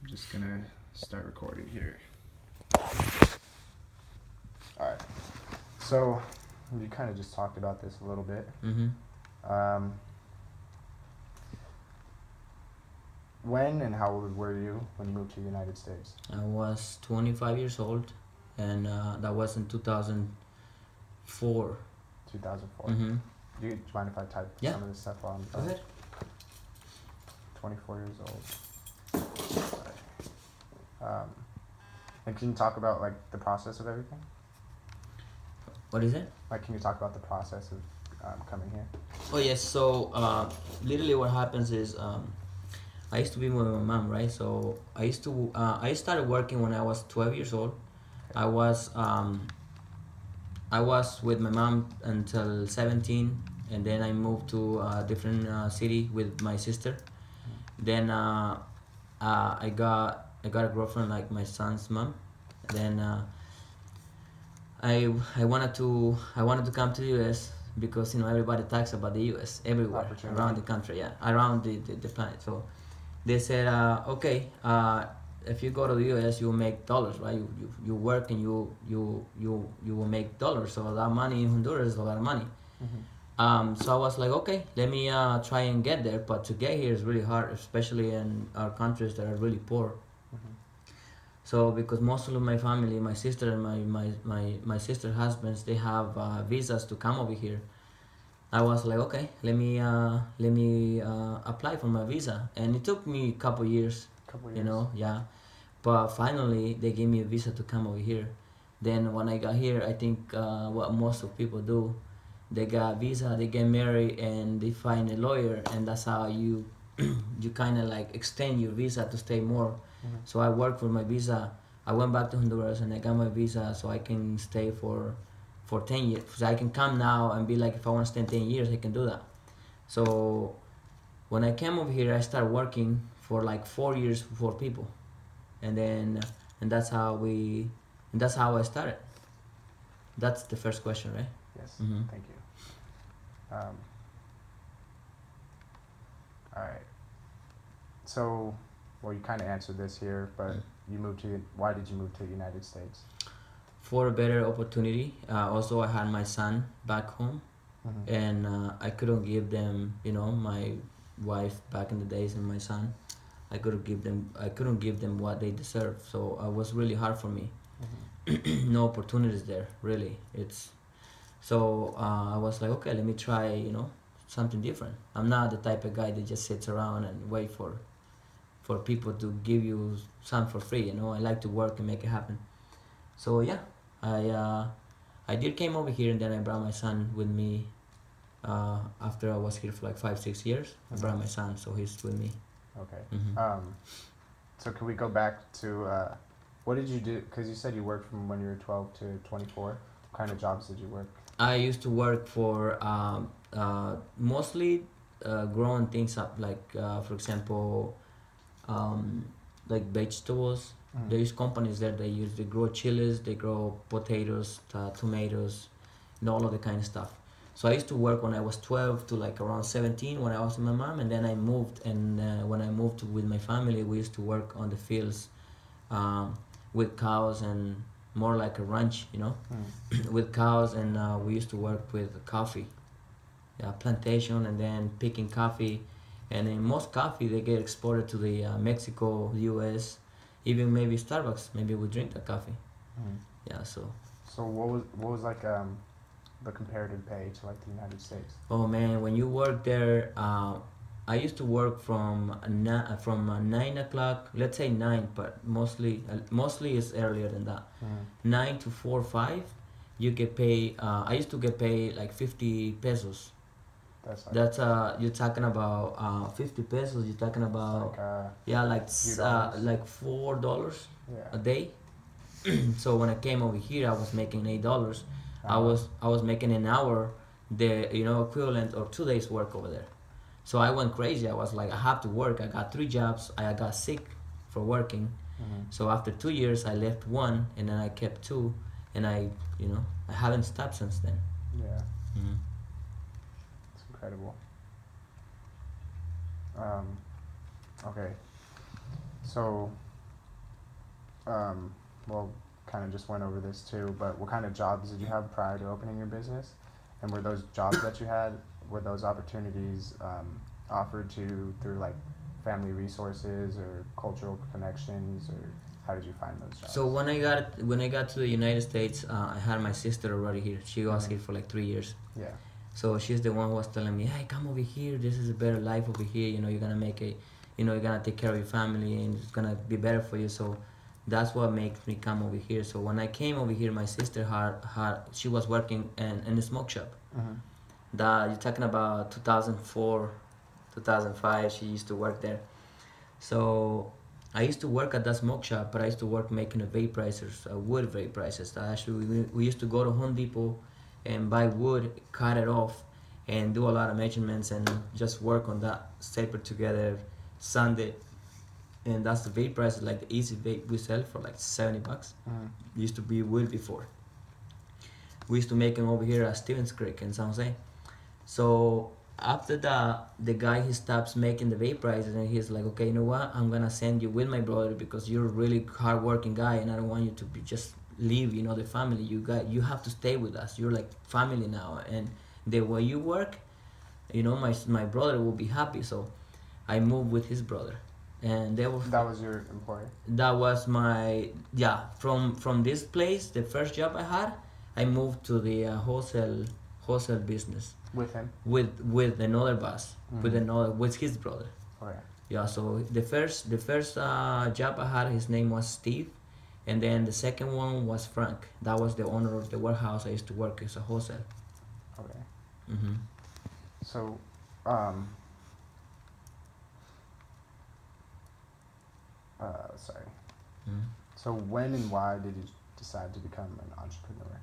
Just gonna start recording here. Alright. So, you kind of just talked about this a little bit. Um, when and how old were you when you moved to the United States? I was 25 years old, and that was in 2004. 2004. Mm-hmm. Do you mind if I type Yeah. some of this stuff while I'm Go ahead. 24 years old. And can you talk about like the process of everything? What is it? Like, can you talk about the process of coming here? Oh yes. So literally, what happens is I used to be with my mom, right? So I started working when I was 12 years old. I was with my mom until 17, and then I moved to a different city with my sister. Then I got a girlfriend, like my son's mom. Then I wanted to come to the U.S. because everybody talks about the U.S. everywhere around the country, yeah, around the planet. So they said, okay, if you go to the U.S., you will make dollars, right? You work and you will make dollars. So that money in Honduras is a lot of money. So I was like, okay, let me try and get there. But to get here is really hard, especially in our countries that are really poor. So because most of my family, my sister and my sister husbands, they have visas to come over here. I was like, okay, let me apply for my visa, and it took me a couple years. Yeah. But finally, they gave me a visa to come over here. Then when I got here, I think what most of people do, they got a visa, they get married, and they find a lawyer, and that's how you you kind of like extend your visa to stay more. So I worked for my visa. I went back to Honduras and I got my visa so I can stay for 10 years. So I can come now and be like, if I want to stay 10 years, I can do that. So when I came over here, I started working for like 4 years for people, and then and that's how I started. That's the first question, right? Yes. Mhm. Thank you. All right. So, well, you kind of answered this here, but why did you move to the United States? For a better opportunity. Also, I had my son back home, Mm-hmm. and I couldn't give them, my wife back in the days and my son. I couldn't give them what they deserve. So it was really hard for me. No opportunities there, really. It's so I was like, okay, let me try, something different. I'm not the type of guy that just sits around and wait for people to give you something for free. I like to work and make it happen. So yeah, I did came over here, and then I brought my son with me. After I was here for like 5-6 years, I brought my son, so he's with me. Okay. Mhm. So can we go back to what did you do? Because you said you worked from when you were 12 to 24. What kind of jobs did you work? I used to work for mostly growing things up, like for example, um, like vegetables. There's companies there. They grow chilies, they grow potatoes, tomatoes, and all of the kind of stuff. So I used to work when I was 12 to like around 17 when I was with my mom, and then I moved. And when I moved with my family, we used to work on the fields um, with cows, and more like a ranch, with cows. And we used to work with coffee, yeah, plantation, and then picking coffee. And in most coffee, they get exported to the Mexico, US, even maybe Starbucks. Maybe we drink that coffee. Yeah. So what was like the comparative pay to like the United States? Oh man, when you work there, I used to work from 9 o'clock. Let's say 9, but mostly it's earlier than that. 9 to 4 5, you get paid. I used to get paid like 50 pesos. That's you're talking about 50 pesos. You're talking about yeah, like $4 a day. So when I came over here, I was making $8. I was making an hour, the equivalent or 2 days work over there. So I went crazy. I was like, I have to work. I got 3 jobs. I got sick for working. So after 2 years, I left one, and then I kept two, and I haven't stopped since then. Yeah. Mhm. It's incredible. Okay. So well, kind of just went over this too, but what kind of jobs did you have prior to opening your business? And were those jobs that you had, were those opportunities offered to you through like family resources or cultural connections, or how did you find those jobs? So when I got to the United States, I had my sister already here. She was Mhm. here for like 3 years. Yeah. So she's the one who was telling me, "Hey, come over here. This is a better life over here. You know, you're gonna make it. You know, you're gonna take care of your family, and it's gonna be better for you." So that's what makes me come over here. So when I came over here, my sister had she was working in a smoke shop. Mm-hmm. That you're talking about 2004, 2005. She used to work there. So I used to work at that smoke shop, but I used to work making a vaporizers, wood vaporizers. Actually, we used to go to Home Depot and buy wood, cut it off, and do a lot of measurements and just work on that, staple it together, sand it, and that's the vaporizer, like the easy vape we sell for like $70. Mm-hmm. Used to be wood before. We used to make them over here at Stevens Creek in San Jose. So after that, the guy he stops making the vaporizers and he's like, okay, you know what? I'm gonna send you with my brother because you're a really hardworking guy and I don't want you to be just leave. You know the family. You have to stay with us. You're like family now, and the way you work, you know my brother will be happy. So I moved with his brother, and they were That was your employer? that was my from this place the first job I had. I moved to the wholesale business With him? with another boss, with his brother. Okay. Yeah, so the first job I had, his name was Steve, and then the second one was Frank. That was the owner of the warehouse I used to work as a wholesale. Okay. Mm-hmm. So, sorry. Mm-hmm. So when and why did you decide to become an entrepreneur?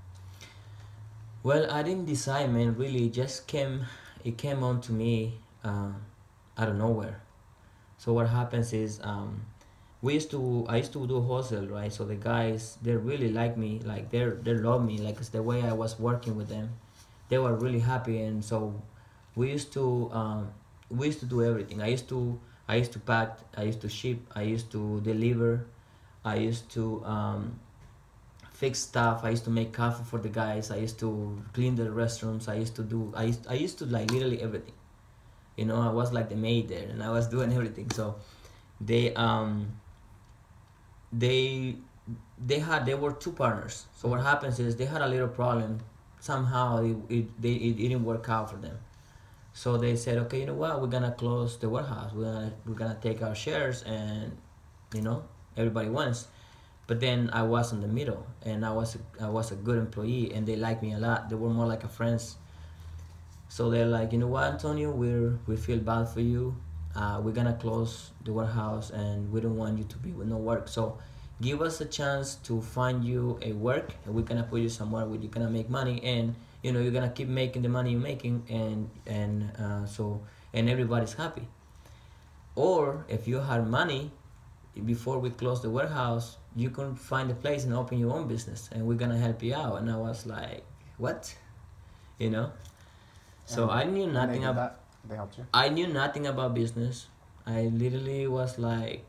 Well, I didn't decide, man. Really, it just came. It came on to me out of nowhere. So what happens is, I used to do wholesale, right? So the guys, they really like me, like they love me, like it's the way I was working with them. They were really happy, and so we used to do everything. I used to pack, I used to ship, I used to deliver, I used to fix stuff. I used to make coffee for the guys. I used to clean the restrooms. I used to like literally everything. You know, I was like the maid there, and I was doing everything. So they they they were two partners. So what happens is they had a little problem. Somehow it didn't work out for them. So they said, okay, you know what? We're gonna close the warehouse. We're gonna take our shares, and you know everybody wins. But then I was in the middle, and I was a good employee, and they liked me a lot. They were more like a friends. So they're like, you know what, Antonio, we feel bad for you. We're gonna close the warehouse, and we don't want you to be with no work. So give us a chance to find you a work, and we're gonna put you somewhere where you're gonna make money, and you know you're gonna keep making the money you're making, and everybody's happy. Or if you had money before we close the warehouse, you can find a place and open your own business, and we're gonna help you out. And I was like, what? You know? So And- I knew and nothing they did about. that? They helped you? I knew nothing about business. I literally was like,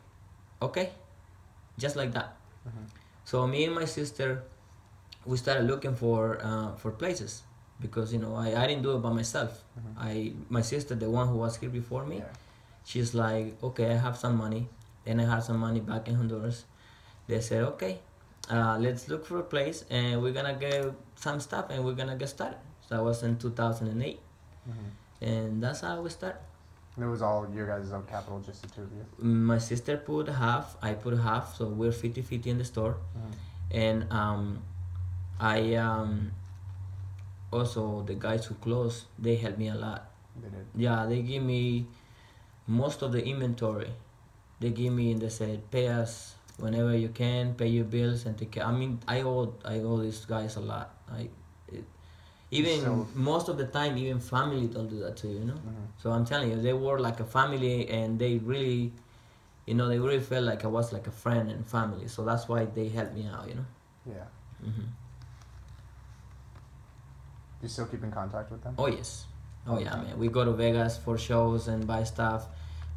okay, just like that. Mm-hmm. So me and my sister, we started looking for places because you know I didn't do it by myself. My sister, the one who was here before me, Yeah. she's like, okay, I have some money. Then I had some money back in Honduras. They said, okay, let's look for a place and we're gonna get some stuff and we're gonna get started. So that was in 2008, Mm-hmm. and that's how we started. And it was all your guys' own capital, just the two of you? My sister put half, I put half, so we're 50-50 in the store. Mm-hmm. And I also the guys who close, they helped me a lot. They did? Yeah, they give me most of the inventory. They give me and they said, pay us whenever you can, pay your bills and take care. I mean, I owe these guys a lot. Even So- most of the time, even family don't do that to you, you know. Mm-hmm. So I'm telling you, they were like a family, and they really, you know, they really felt like I was like a friend and family. So that's why they helped me out, you know. Yeah. Hmm. You still keep in contact with them? Oh yes, oh yeah, Okay. man. We go to Vegas for shows and buy stuff.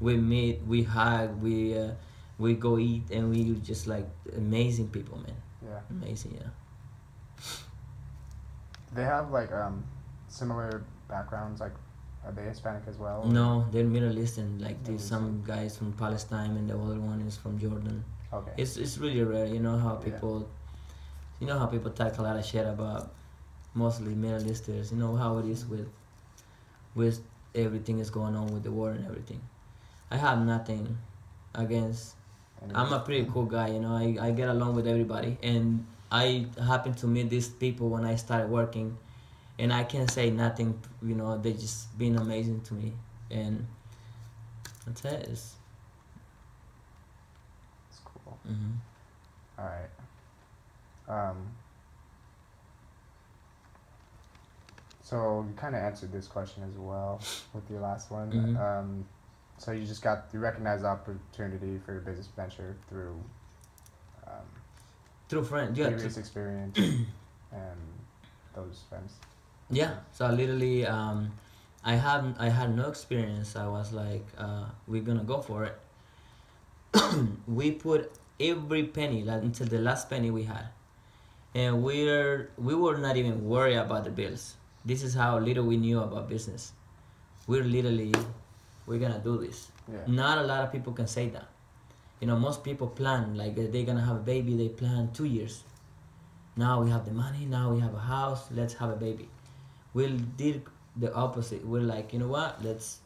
We meet, we hug, we go eat and we just like amazing people, man. Yeah. Amazing, yeah. They have like similar backgrounds. Like, are they Hispanic as well? Or? No, they're Middle Eastern. Like Middle there's some guys from Palestine and the other one is from Jordan. Okay. It's really rare. You know how Yeah. people, you know how people talk a lot of shit about mostly Middle Easterners. You know how it is with everything is going on with the war and everything. I have nothing against. I'm a pretty cool guy. You know, I get along with everybody, and I happened to meet these people when I started working, and I can't say nothing. You know, they just been amazing to me, and that's it. It's cool. Mm-hmm. All right. So you kind of answered this question as well with your last one. Mhm. So you recognize the opportunity for your business venture through Through friends, yeah. previous experience and those friends. Yeah. So literally, I had no experience. I was like, we're gonna go for it. We put every penny, like until the last penny we had, and we were not even worried about the bills. This is how little we knew about business. We're gonna do this. Yeah. Not a lot of people can say that. You know, most people plan like they're gonna have a baby. They plan 2 years. Now we have the money. Now we have a house. Let's have a baby. We did the opposite. We're like, you know what? Let's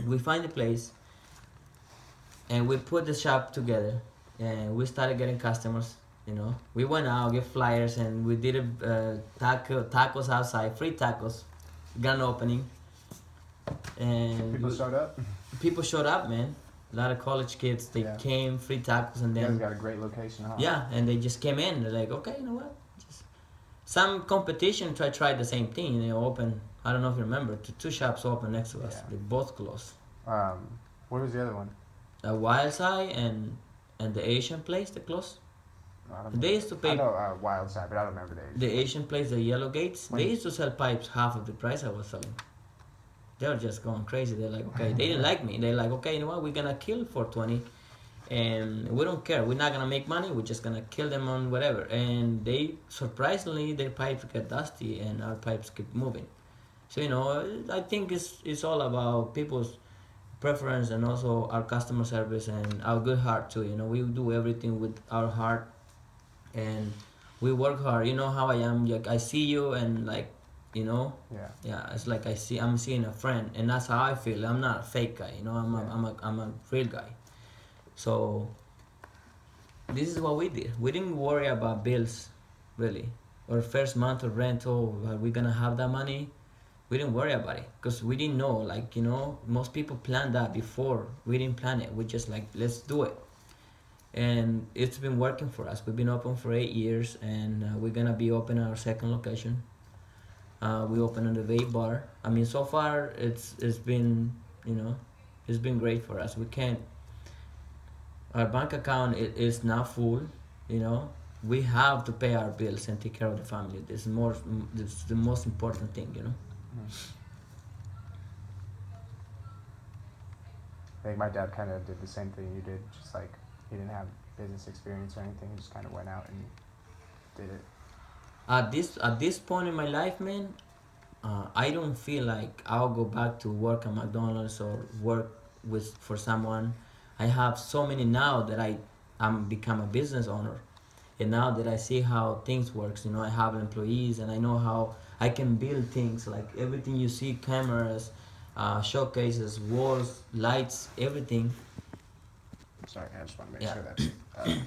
we find a place and we put the shop together and we started getting customers. You know, we went out, get flyers, and we did tacos outside, free tacos, grand opening, and People showed up. people showed up, man. A lot of college kids, they Yeah. came, free tacos, and You guys then got a great location, huh? yeah, and they just came in. They're like, okay, you know what? Just some competition tried the same thing. They opened. I don't know if you remember. Two shops open next to us. Yeah. They both closed. What was the other one? Wild Side and the Asian place they closed. I don't They used to I pay know Wild Side, but I don't remember the age. the Asian place, the Yellow Gates. When- They used to sell pipes half of the price I was selling. They were just going crazy. They're like, okay, they didn't like me. They're like, okay, you know what? We're gonna kill 420, and we don't care. We're not gonna make money. We're just gonna kill them on whatever. And they surprisingly, their pipes get dusty, and our pipes keep moving. So you know, I think it's all about people's preference and also our customer service and our good heart too. You know, we do everything with our heart, and we work hard. You know how I am. Like I see you, and like, you know, Yeah. yeah, it's like I'm seeing a friend, and that's how I feel. I'm not a fake guy. You know, I'm a real guy. So this is what we did. We didn't worry about bills, really. Our first month of rental, are we gonna have that money? We didn't worry about it because we didn't know. Like, you know, most people plan that before. We didn't plan it. We just like, let's do it. And it's been working for us. We've been open for 8 years, and we're gonna be open at our second location. We opened on the vape bar. I mean, so far it's been, you know, it's been great for us. We can't. Our bank account is now full. You know, we have to pay our bills and take care of the family. This is the most important thing. You know. I think my dad kind of did the same thing you did. Just like he didn't have business experience or anything. He just kind of went out and did it. At this point in my life, man, I don't feel like I'll go back to work at McDonald's or work for someone. I have so many now that I'm become a business owner, and now that I see how things works, you know, I have employees and I know how I can build things like everything you see, cameras, showcases, walls, lights, everything. Sorry, I just want to make Yeah. sure that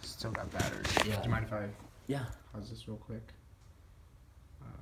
still got battery. Yeah. Do you mind if I Yeah. pause this real quick?